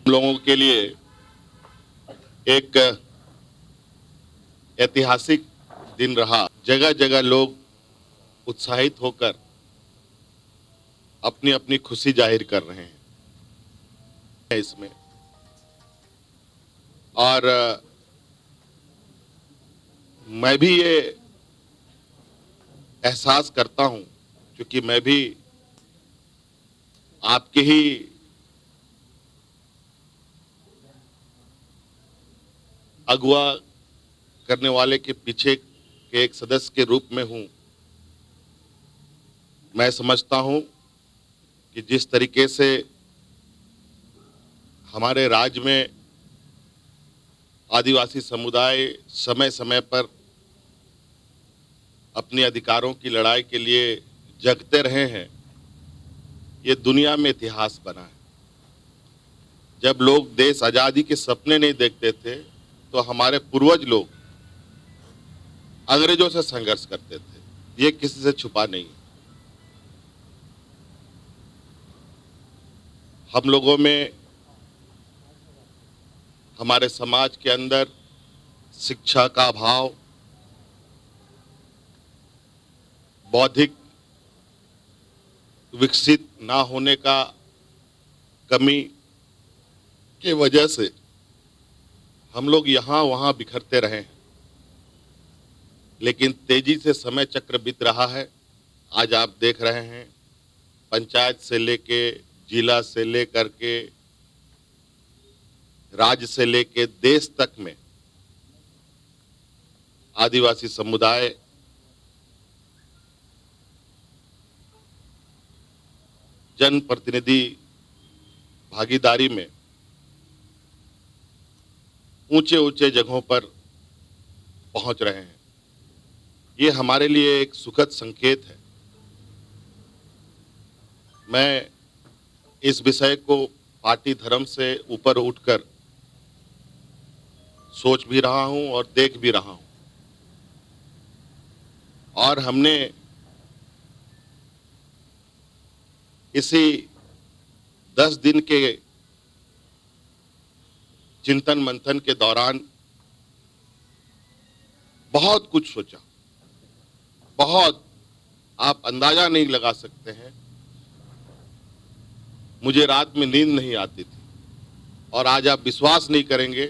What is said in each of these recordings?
लोगों के लिए एक ऐतिहासिक दिन रहा। जगह जगह लोग उत्साहित होकर अपनी अपनी खुशी जाहिर कर रहे हैं इसमें। और मैं भी ये एहसास करता हूं, क्योंकि मैं भी आपके ही अगुवा करने वाले के पीछे के एक सदस्य के रूप में हूं। मैं समझता हूं कि जिस तरीके से हमारे राज्य में आदिवासी समुदाय समय समय पर अपने अधिकारों की लड़ाई के लिए जगते रहे हैं, ये दुनिया में इतिहास बना है। जब लोग देश आज़ादी के सपने नहीं देखते थे तो हमारे पूर्वज लोग अंग्रेजों से संघर्ष करते थे। ये किसी से छुपा नहीं। हम लोगों में, हमारे समाज के अंदर शिक्षा का अभाव, बौद्धिक विकसित ना होने का कमी के वजह से हम लोग यहाँ वहाँ बिखरते रहे हैं। लेकिन तेजी से समय चक्र बीत रहा है। आज आप देख रहे हैं, पंचायत से लेके जिला से लेकर के राज्य से लेके देश तक में आदिवासी समुदाय जनप्रतिनिधि भागीदारी में ऊंचे ऊंचे जगहों पर पहुंच रहे हैं। ये हमारे लिए एक सुखद संकेत है। मैं इस विषय को पार्टी धर्म से ऊपर उठकर सोच भी रहा हूं और देख भी रहा हूं। और हमने इसी 10 दिन के चिंतन मंथन के दौरान बहुत कुछ सोचा। बहुत, आप अंदाजा नहीं लगा सकते हैं। मुझे रात में नींद नहीं आती थी और आज आप विश्वास नहीं करेंगे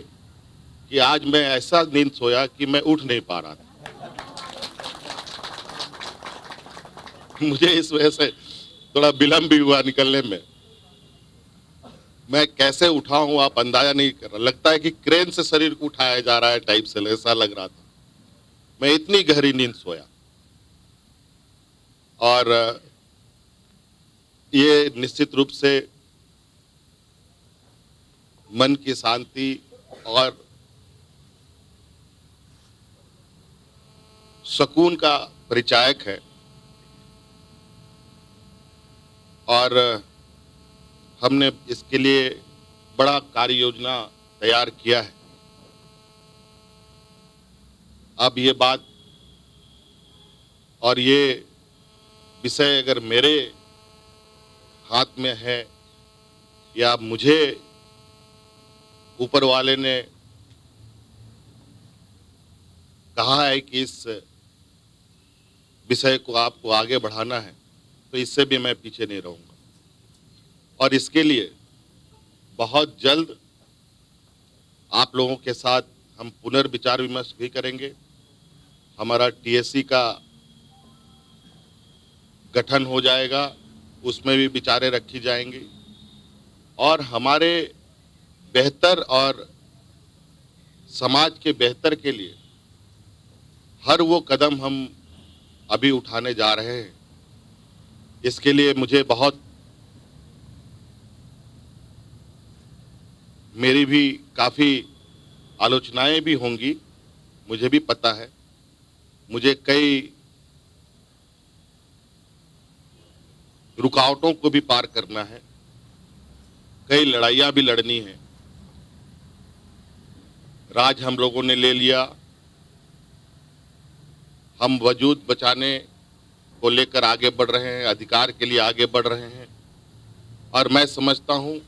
कि आज मैं ऐसा नींद सोया कि मैं उठ नहीं पा रहा था। मुझे इस वजह से थोड़ा विलंब भी हुआ निकलने में। मैं कैसे उठा हूं आप अंदाजा नहीं कर रहा। लगता है कि क्रेन से शरीर को उठाया जा रहा है टाइप से ऐसा लग रहा था। मैं इतनी गहरी नींद सोया। और ये निश्चित रूप से मन की शांति और सुकून का परिचायक है। और हमने इसके लिए बड़ा कार्य योजना तैयार किया है। अब ये बात और ये विषय अगर मेरे हाथ में है या मुझे ऊपर वाले ने कहा है कि इस विषय को आपको आगे बढ़ाना है, तो इससे भी मैं पीछे नहीं रहूंगा। और इसके लिए बहुत जल्द आप लोगों के साथ हम पुनर्विचार विमर्श भी करेंगे। हमारा टीएससी का गठन हो जाएगा उसमें भी विचारें रखी जाएंगी और हमारे बेहतर और समाज के बेहतर के लिए हर वो कदम हम अभी उठाने जा रहे हैं। इसके लिए मुझे बहुत मेरी भी काफ़ी आलोचनाएं भी होंगी, मुझे भी पता है। मुझे कई रुकावटों को भी पार करना है, कई लड़ाइयाँ भी लड़नी है। राज हम लोगों ने ले लिया, हम वजूद बचाने को लेकर आगे बढ़ रहे हैं, अधिकार के लिए आगे बढ़ रहे हैं और मैं समझता हूँ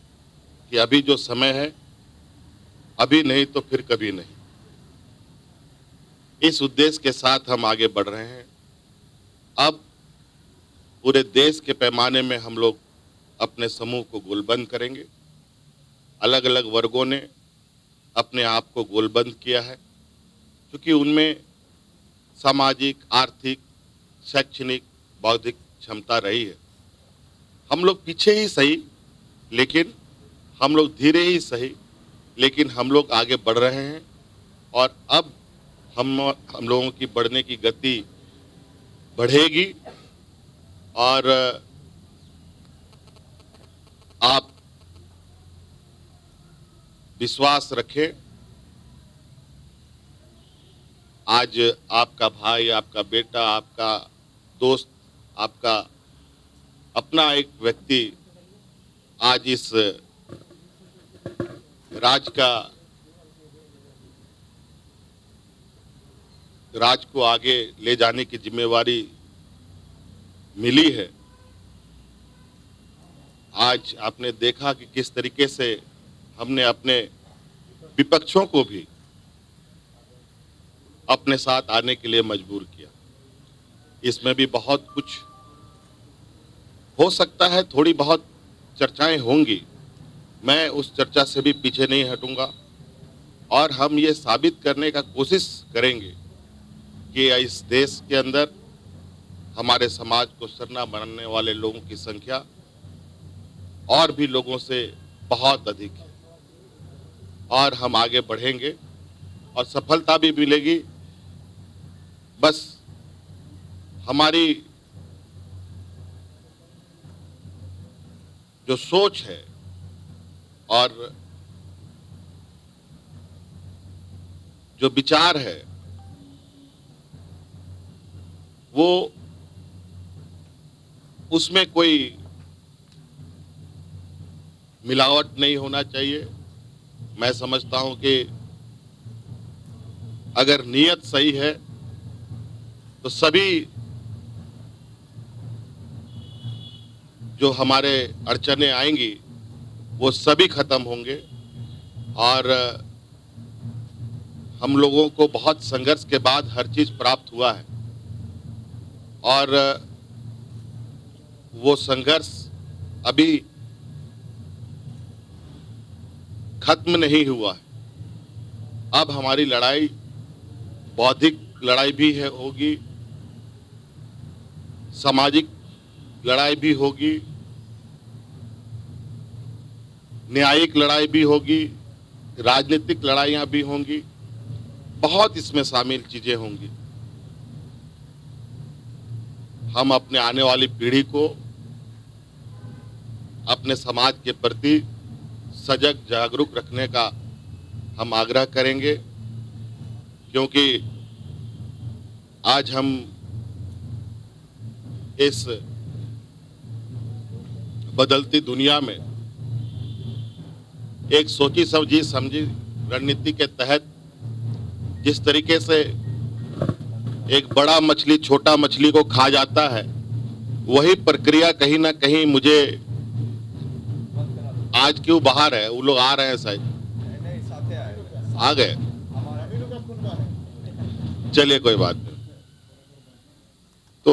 कि अभी जो समय है, अभी नहीं तो फिर कभी नहीं, इस उद्देश्य के साथ हम आगे बढ़ रहे हैं। अब पूरे देश के पैमाने में हम लोग अपने समूह को गोलबंद करेंगे। अलग अलग वर्गों ने अपने आप को गोलबंद किया है क्योंकि उनमें सामाजिक, आर्थिक, शैक्षणिक, बौद्धिक क्षमता रही है। हम लोग पीछे ही सही, लेकिन हम लोग धीरे ही सही, लेकिन हम लोग आगे बढ़ रहे हैं और अब हम लोगों की बढ़ने की गति बढ़ेगी और आप विश्वास रखें। आज आपका भाई, आपका बेटा, आपका दोस्त, आपका अपना एक व्यक्ति आज इस राज को आगे ले जाने की जिम्मेवारी मिली है। आज आपने देखा कि किस तरीके से हमने अपने विपक्षों को भी अपने साथ आने के लिए मजबूर किया। इसमें भी बहुत कुछ हो सकता है, थोड़ी बहुत चर्चाएं होंगी, मैं उस चर्चा से भी पीछे नहीं हटूंगा और हम ये साबित करने का कोशिश करेंगे कि इस देश के अंदर हमारे समाज को सरना बनाने वाले लोगों की संख्या और भी लोगों से बहुत अधिक है और हम आगे बढ़ेंगे और सफलता भी मिलेगी। बस हमारी जो सोच है और जो विचार है वो उसमें कोई मिलावट नहीं होना चाहिए। मैं समझता हूं कि अगर नीयत सही है तो सभी जो हमारे अड़चने आएंगी वो सभी खत्म होंगे और हम लोगों को बहुत संघर्ष के बाद हर चीज प्राप्त हुआ है और वो संघर्ष अभी खत्म नहीं हुआ है। अब हमारी लड़ाई बौद्धिक लड़ाई भी है, होगी, सामाजिक लड़ाई भी होगी, न्यायिक लड़ाई भी होगी, राजनीतिक लड़ाइयां भी होंगी, बहुत इसमें शामिल चीजें होंगी। हम अपने आने वाली पीढ़ी को अपने समाज के प्रति सजग, जागरूक रखने का हम आग्रह करेंगे क्योंकि आज हम इस बदलती दुनिया में एक सोची समझी रणनीति के तहत जिस तरीके से एक बड़ा मछली छोटा मछली को खा जाता है, वही प्रक्रिया कहीं ना कहीं मुझे आज क्यों बाहर है, वो लोग आ रहे हैं शायद, आ गए, चलिए कोई बात नहीं। तो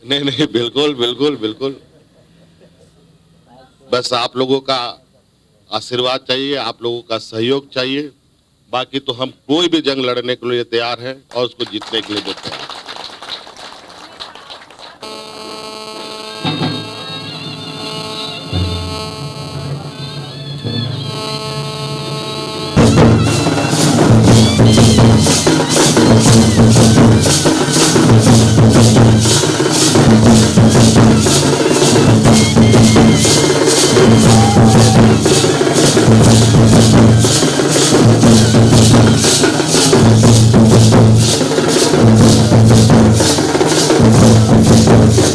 नहीं, बिल्कुल बिल्कुल बिल्कुल, बस आप लोगों का आशीर्वाद चाहिए, आप लोगों का सहयोग चाहिए। बाकी तो हम कोई भी जंग लड़ने के लिए तैयार हैं और उसको जीतने के लिए भी तैयार हैं।